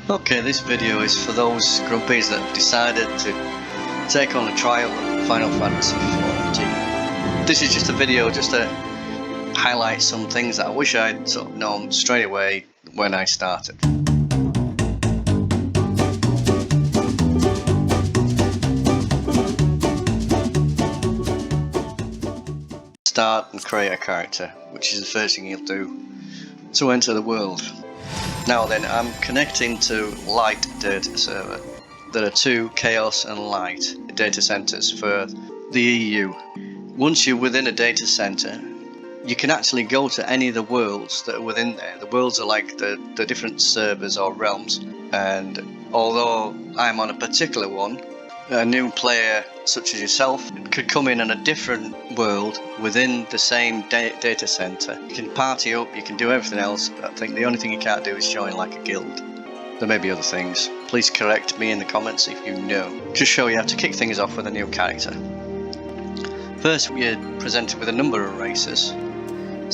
Okay, this video is for those grumpies that have decided to take on a trial of Final Fantasy XIV. This is just a video just to highlight some things that I wish I'd sort of known straight away when I started. Start and create a character, which is the first thing you'll do to enter the world. Now then, I'm connecting to Light data server. There are two Chaos and Light data centers for the EU. Once you're within a data center, you can actually go to any of the worlds that are within there. The worlds are like the different servers or realms, and although I'm on a particular one, a new player such as yourself could come in on a different world within the same data center. You can party up, you can do everything else, but I think the only thing you can't do is join like a guild. There may be other things. Please correct me in the comments if you know. Just show you how to kick things off with a new character. First, we're presented with a number of races.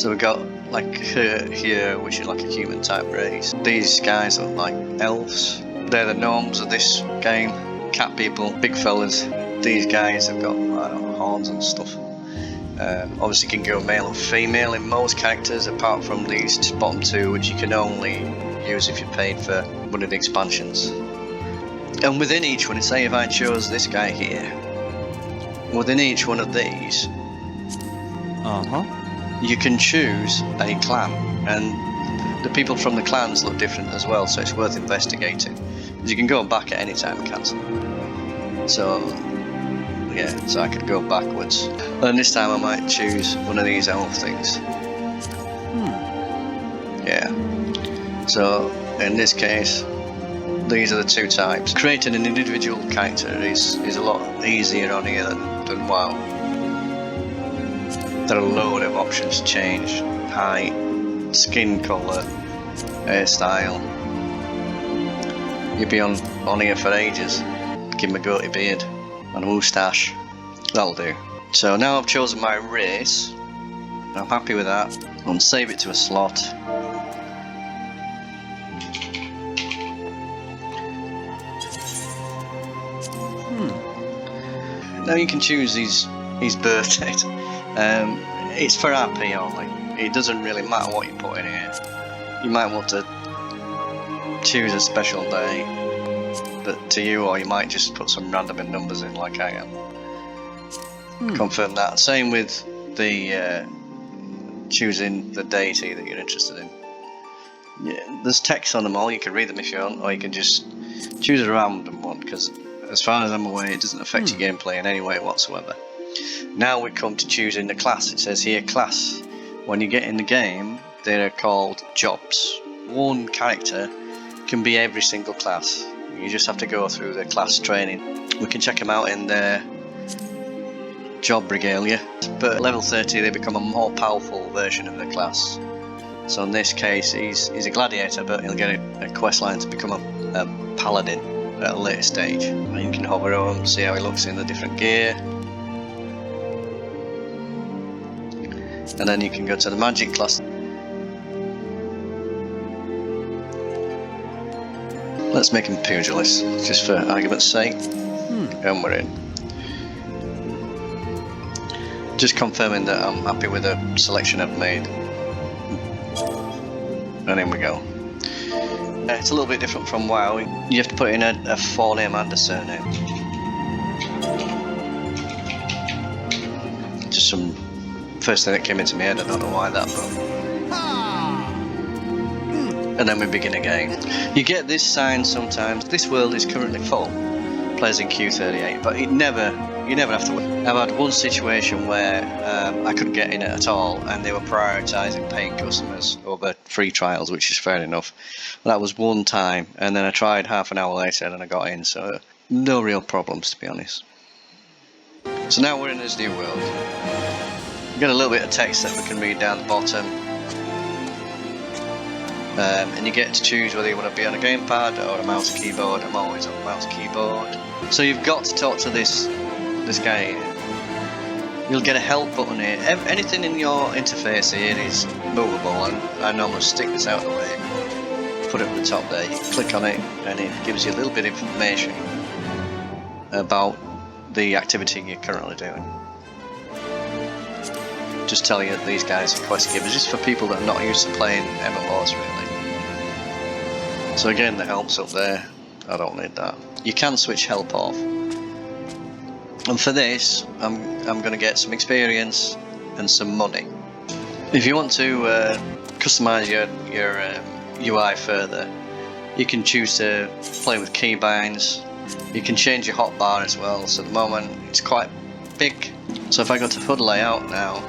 So we've got like here, which is like a human type race. These guys are like elves. They're the gnomes of this game. Cat people, big fellas. These guys have got, I don't know, horns and stuff. Obviously you can go male and female in most characters, apart from these bottom two, which you can only use if you're paid for one of the expansions. And within each one, say if I chose this guy here, within each one of these, you can choose a clan, and the people from the clans look different as well, so it's worth investigating. You can go back at any time and cancel. So yeah, so I could go backwards. And this time I might choose one of these elf things. Yeah. So in this case, these are the two types. Creating an individual character is a lot easier on here than WoW. There are a load of options to change. Height, skin colour, hairstyle. You'd be on here for ages. Give him a goatee beard and a moustache. That'll do. So now I've chosen my race. I'm happy with that. I'll save it to a slot. Now you can choose his birth date. It's for RP only. It doesn't really matter what you put in here. You might want to choose a special day, but to you, or you might just put some random numbers in like I am. Confirm that. Same with the choosing the deity that you're interested in. Yeah, there's text on them all, you can read them if you want, or you can just choose a random one, because as far as I'm aware it doesn't affect your gameplay in any way whatsoever. Now we come to choosing the class. It says here class. When you get in the game, they're called jobs. One character can be every single class. You just have to go through the class training. We can check them out in their job regalia, but at level 30 they become a more powerful version of the class. So in this case he's a gladiator, but he'll get a quest line to become a paladin at a later stage. And you can hover over him, see how he looks in the different gear. And then you can go to the magic class. Let's make him pugilist, just for argument's sake. And we're in. Just confirming that I'm happy with the selection I've made. And in we go. It's a little bit different from WoW. You have to put in a forename and a surname. Just some first thing that came into my head, I don't know why that, but... And then we begin again. You get this sign sometimes. This world is currently full. Players in Q38, but you never have to win. I've had one situation where I couldn't get in it at all, and they were prioritising paying customers over free trials, which is fair enough. That was one time, and then I tried half an hour later and I got in, so no real problems to be honest. So now we're in this new world. We've got a little bit of text that we can read down the bottom. And you get to choose whether you want to be on a gamepad or a mouse and keyboard. I'm always on the mouse and keyboard. So you've got to talk to this guy here. You'll get a help button here. Anything in your interface here is movable, and I normally stick this out of the way. put it at the top there. You click on it and it gives you a little bit of information about the activity you're currently doing. Just telling you that these guys are quest givers, just for people that are not used to playing MMOs really. So again, the help's up there. I don't need that. You can switch help off. And for this, I'm going to get some experience and some money. If you want to customize your UI further, you can choose to play with keybinds. You can change your hotbar as well. So at the moment, it's quite big. So if I go to HUD layout now,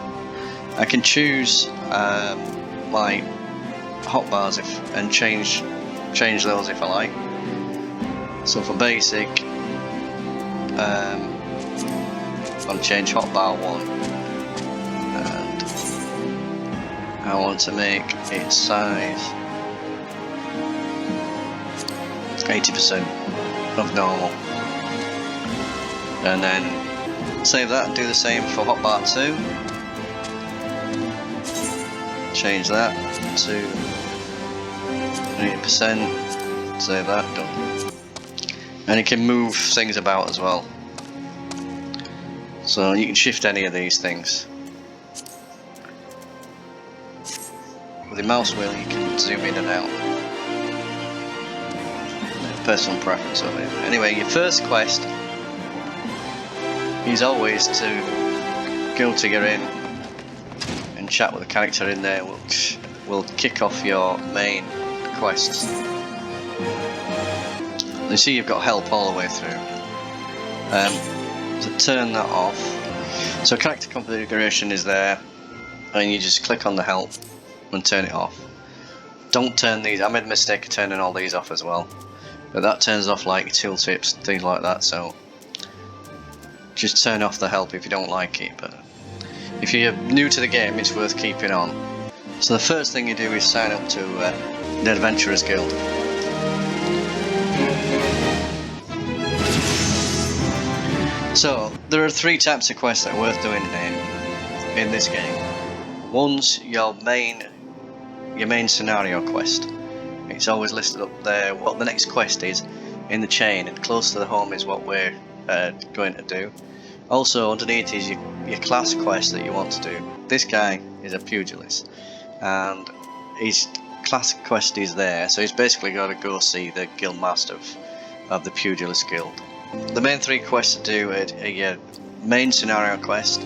I can choose my hotbars and change those if I like. So for basic, I'll change hotbar 1, and I want to make its size 80% of normal, and then save that and do the same for hotbar 2. Change that to 80%, save that, done. And you can move things about as well. So you can shift any of these things. With the mouse wheel you can zoom in and out. Personal preference of it. Anyway, your first quest is always to go to your inn and chat with the character in there, which will kick off your main quests. You see you've got help all the way through. To turn that off, so character configuration is there, and you just click on the help and turn it off. Don't turn these. I made a mistake of turning all these off as well, but that turns off like tooltips and things like that, so just turn off the help if you don't like it. But if you're new to the game, it's worth keeping on. So the first thing you do is sign up to the Adventurers Guild. So there are 3 types of quests that are worth doing in this game. One's your main scenario quest. It's always listed up there what the next quest is in the chain, and close to the home is what we're going to do. Also underneath is your class quest that you want to do. This guy is a pugilist, and his class quest is there, so he's basically got to go see the guild master of the pugilist guild. The main 3 quests to do are your main scenario quest,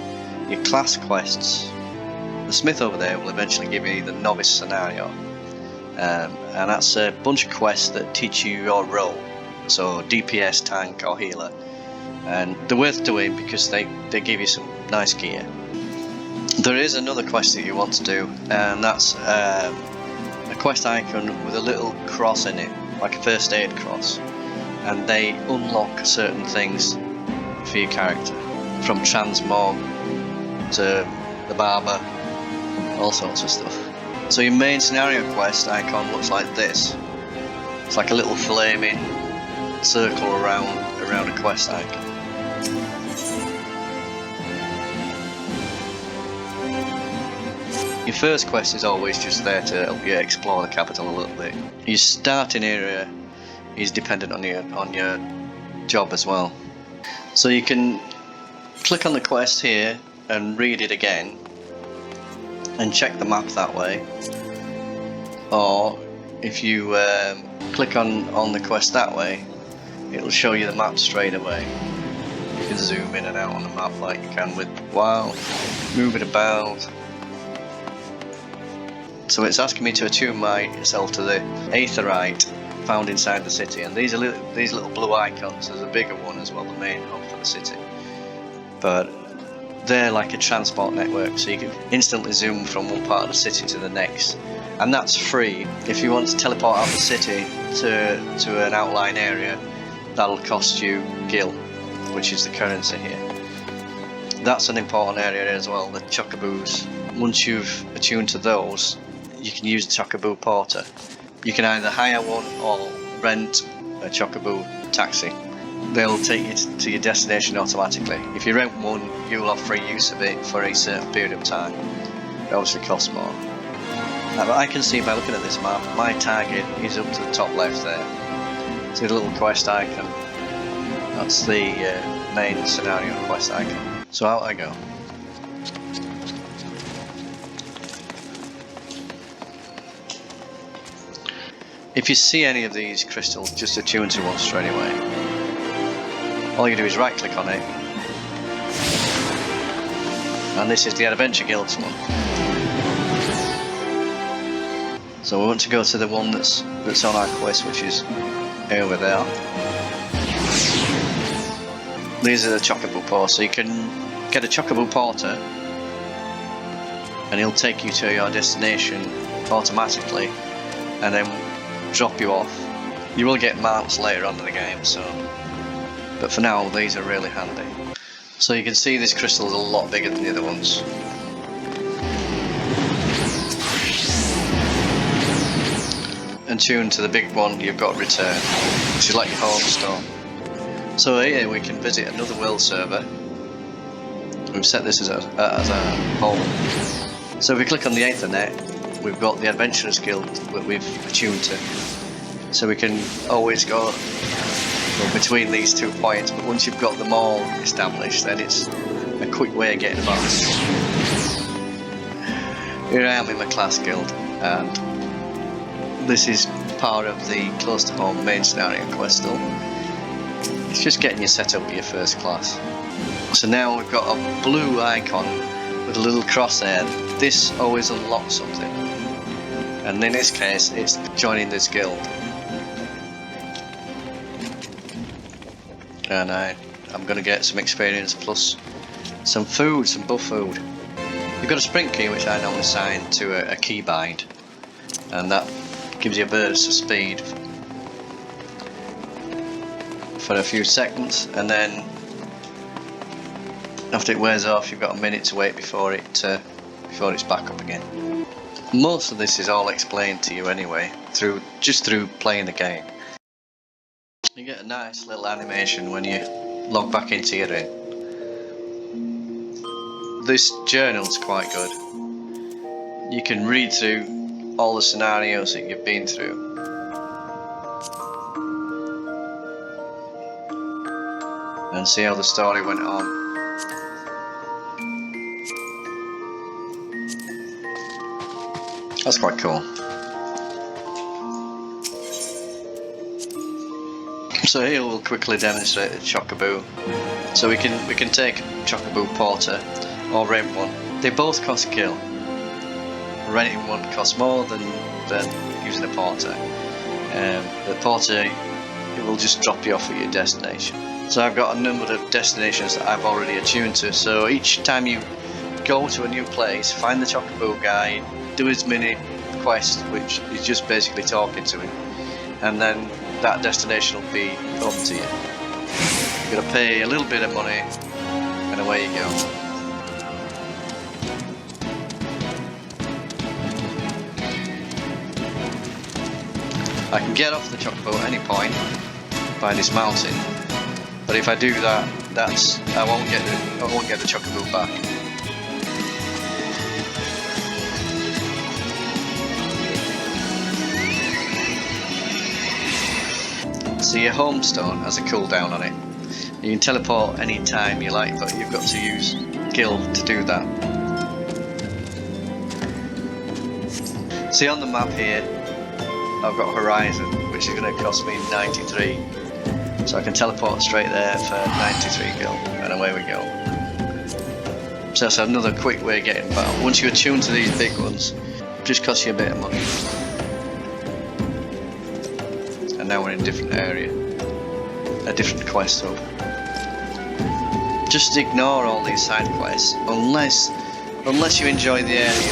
your class quests. The smith over there will eventually give you the novice scenario, and that's a bunch of quests that teach you your role, so DPS, tank or healer, and they're worth doing because they give you some nice gear. There is another quest that you want to do, and that's a quest icon with a little cross in it, like a first aid cross. And they unlock certain things for your character, from transmog to the barber, all sorts of stuff. So your main scenario quest icon looks like this. It's like a little flaming circle around a quest icon. Your first quest is always just there to help you explore the capital a little bit. Your starting area is dependent on your job as well. So you can click on the quest here and read it again and check the map that way, or if you click on the quest that way, it'll show you the map straight away. You can zoom in and out on the map like you can with WoW, move it about. So it's asking me to attune myself to the aetherite found inside the city, and these little blue icons. There's a bigger one as well, the main hub for the city, but they're like a transport network, so you can instantly zoom from one part of the city to the next, and that's free. If you want to teleport out of the city to an outlying area, that'll cost you gil, which is the currency here. That's an important area as well, the chockaboos. Once you've attuned to those, you can use the chockaboo porter. You can either hire one or rent a chockaboo taxi. They'll take you to your destination automatically. If you rent one, you'll have free use of it for a certain period of time. It obviously costs more. Now, I can see by looking at this map, my target is up to the top left there. See the little quest icon? That's the main scenario quest icon. So out I go. If you see any of these crystals, just attune to one straight away. All you do is right click on it. And this is the Adventure Guilds one. So we want to go to the one that's on our quest, which is over there. These are the Chocobo Porters, so you can get a Chocobo Porter and he'll take you to your destination automatically and then drop you off. You will get mounts later on in the game, but for now these are really handy. So you can see this crystal is a lot bigger than the other ones. And tuned to the big one you've got return, which is like your home store. So here we can visit another world server. We've set this as a home. So if we click on the Ethernet, we've got the Adventurers Guild that we've attuned to. So we can always go between these 2 points, but once you've got them all established, then it's a quick way of getting about. Here I am in my class guild, and this is part of the close to home main scenario quest still. It's just getting you set up with your first class. So now we've got a blue icon with a little crosshair. This always unlocks something, and in this case it's joining this guild. And I'm going to get some experience plus some food, some buff food. You've got a sprint key, which I normally assign to a keybind, and that gives you a burst of speed for a few seconds, and then after it wears off you've got a minute to wait before it's back up again. Most of this is all explained to you anyway, just through playing the game. You get a nice little animation when you log back into your inn. This journal's quite good. You can read through all the scenarios that you've been through. And see how the story went on. That's quite cool. So here we'll quickly demonstrate the Chocobo. So we can take Chocobo Porter or rent one. They both cost a kill. Renting one costs more than using a Porter. The Porter, it will just drop you off at your destination. So I've got a number of destinations that I've already attuned to. So each time you go to a new place, find the Chocobo guy, do his mini quest, which is just basically talking to him, and then that destination will be open to you. You've got to pay a little bit of money and away you go. I can get off the Chocobo at any point by dismounting, but if I do that, I won't get the Chocobo back. So your homestone has a cooldown on it. You can teleport any time you like, but you've got to use guild to do that. See on the map here, I've got Horizon, which is going to cost me 93. So I can teleport straight there for 93 gil, and away we go. So that's another quick way of getting back. Once you attune to these big ones, it just costs you a bit of money. Now we're in a different area, a different quest hub. Just ignore all these side quests unless you enjoy the area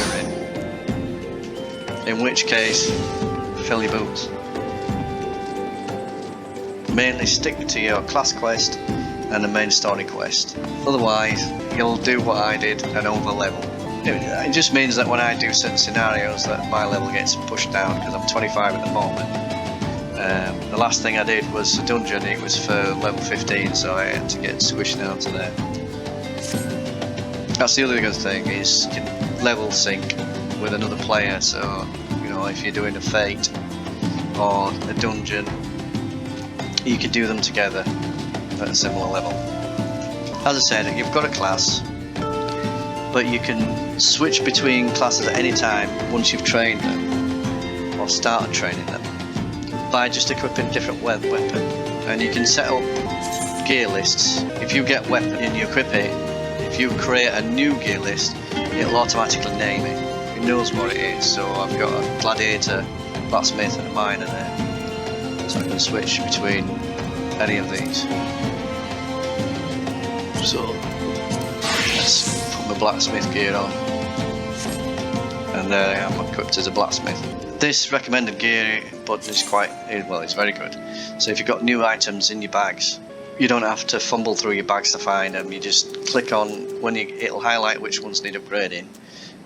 you're in which case fill your boots. Mainly stick to your class quest and the main story quest, otherwise you'll do what I did and over level. It just means that when I do certain scenarios that my level gets pushed down, because I'm 25 at the moment. The last thing I did was a dungeon. It was for level 15, so I had to get squished down to there. That's the other good thing, is you can level sync with another player, so you know, if you're doing a fate or a dungeon, you can do them together at a similar level. As I said, you've got a class, but you can switch between classes at any time once you've trained them or started training them by just equipping different weapon. And you can set up gear lists. If you get weapon and you equip it, if you create a new gear list, it'll automatically name it. It knows what it is. So I've got a gladiator, blacksmith and a miner there, so I can switch between any of these. So let's put my blacksmith gear on, and there I am, equipped as a blacksmith. This recommended gear button is it's very good. So if you've got new items in your bags, you don't have to fumble through your bags to find them. You just click on, it'll highlight which ones need upgrading.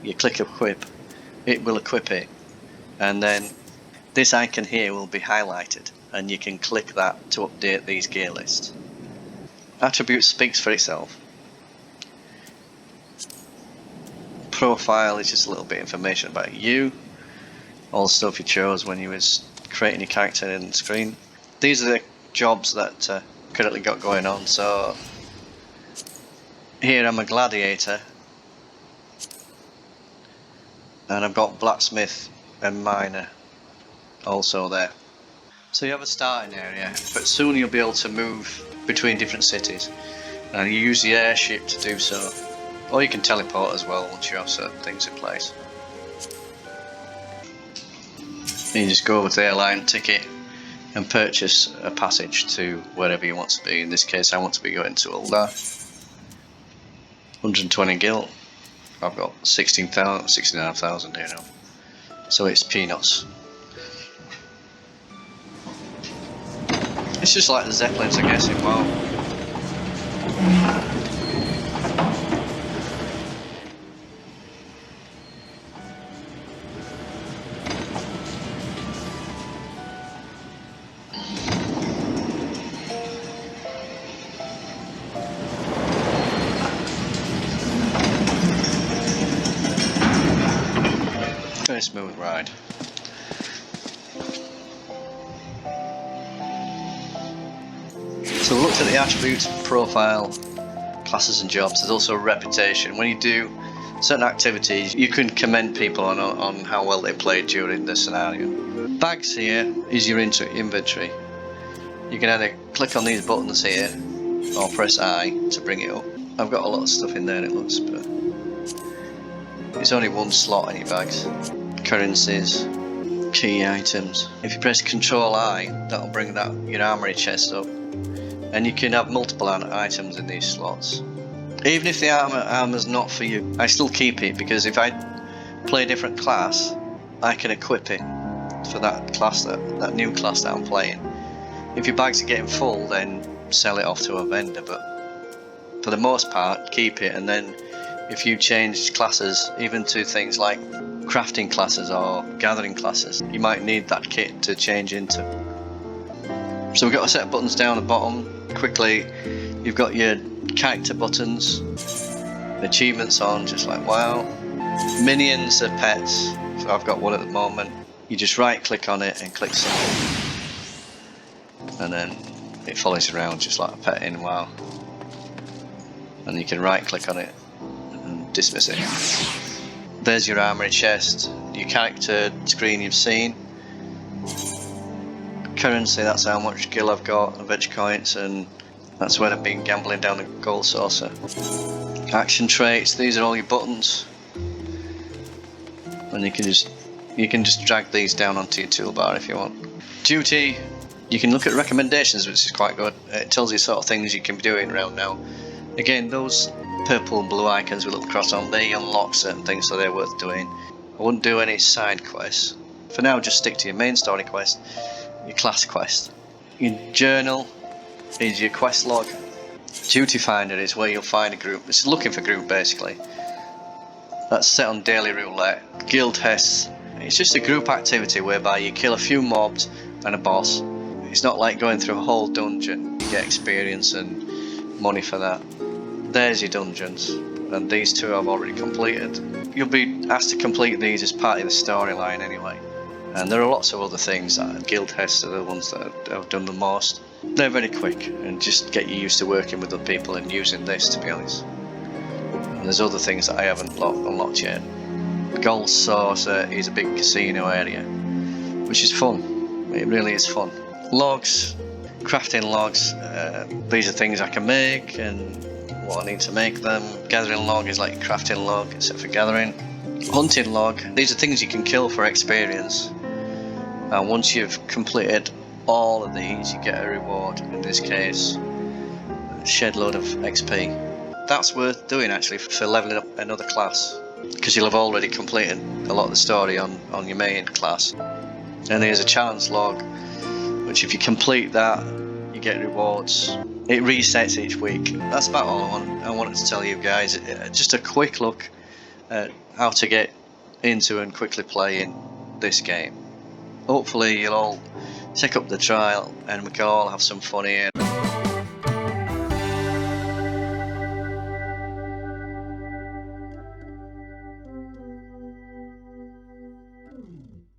You click equip, it will equip it, and then this icon here will be highlighted, and you can click that to update these gear lists. Attribute speaks for itself. Profile is just a little bit of information about you, all the stuff you chose when you was creating your character in the screen. These are the jobs that currently got going on. So here I'm a gladiator, and I've got blacksmith and miner also there. So you have a starting area, but soon you'll be able to move between different cities, and you use the airship to do so, or you can teleport as well once you have certain things in place. You just go with the airline ticket and purchase a passage to wherever you want to be. In this case I want to be going to Uldar. 120 gil. I've got 69,000 here now, so it's peanuts. It's just like the Zeppelins, I guess, in WoW. Very smooth ride. So we looked at the attributes, profile, classes and jobs. There's also reputation. When you do certain activities, you can commend people on how well they played during the scenario. Bags here is your inventory. You can either click on these buttons here or press I to bring it up. I've got a lot of stuff in there, it looks, but it's only one slot in your bags. Currencies, key items. If you press Control I, that'll bring your armory chest up. And you can have multiple items in these slots. Even if the armor's not for you, I still keep it, because if I play a different class, I can equip it for that class, that new class that I'm playing. If your bags are getting full, then sell it off to a vendor, but for the most part, keep it. And then if you change classes, even to things like crafting classes or gathering classes, you might need that kit to change into. So we've got a set of buttons down the bottom. Quickly, you've got your character buttons, achievements on, just like WoW. Minions are pets, so I've got one at the moment. You just right click on it and click something, and then it follows you around just like a pet in WoW. And you can right click on it and dismiss it. There's your armory chest, your character screen you've seen. Currency, that's how much gil I've got, and veg coins, and that's when I've been gambling down the gold saucer. Action traits, these are all your buttons, and you can just drag these down onto your toolbar if you want. Duty, you can look at recommendations, which is quite good. It tells you sort of things you can be doing around now. Again, those purple and blue icons with a little cross on, they unlock certain things, so they're worth doing. I wouldn't do any side quests. For now, just stick to your main story quest, your class quest. Your journal is your quest log. Duty finder is where you'll find a group. It's looking for group basically. That's set on daily roulette. Guild tests. It's just a group activity whereby you kill a few mobs and a boss. It's not like going through a whole dungeon. You get experience and money for that. There's your dungeons, and these two I've already completed. You'll be has to complete these as part of the storyline anyway. And there are lots of other things. Guild tests are the ones that I've done the most. They're very quick and just get you used to working with other people and using this, to be honest. And there's other things that I haven't unlocked yet. Gold Saucer is a big casino area, which is fun. It really is fun. Logs, crafting logs. These are things I can make and what I need to make them. Gathering log is like crafting log, except for gathering. Hunting log. These are things you can kill for experience. And once you've completed all of these, you get a reward. In this case, a shed load of XP. That's worth doing actually for leveling up another class, because you'll have already completed a lot of the story on your main class. And there's a challenge log, which if you complete that, you get rewards. It resets each week. That's about all I wanted to tell you guys. Just a quick look at how to get into and quickly play in this game. Hopefully you'll all take up the trial and we can all have some fun here.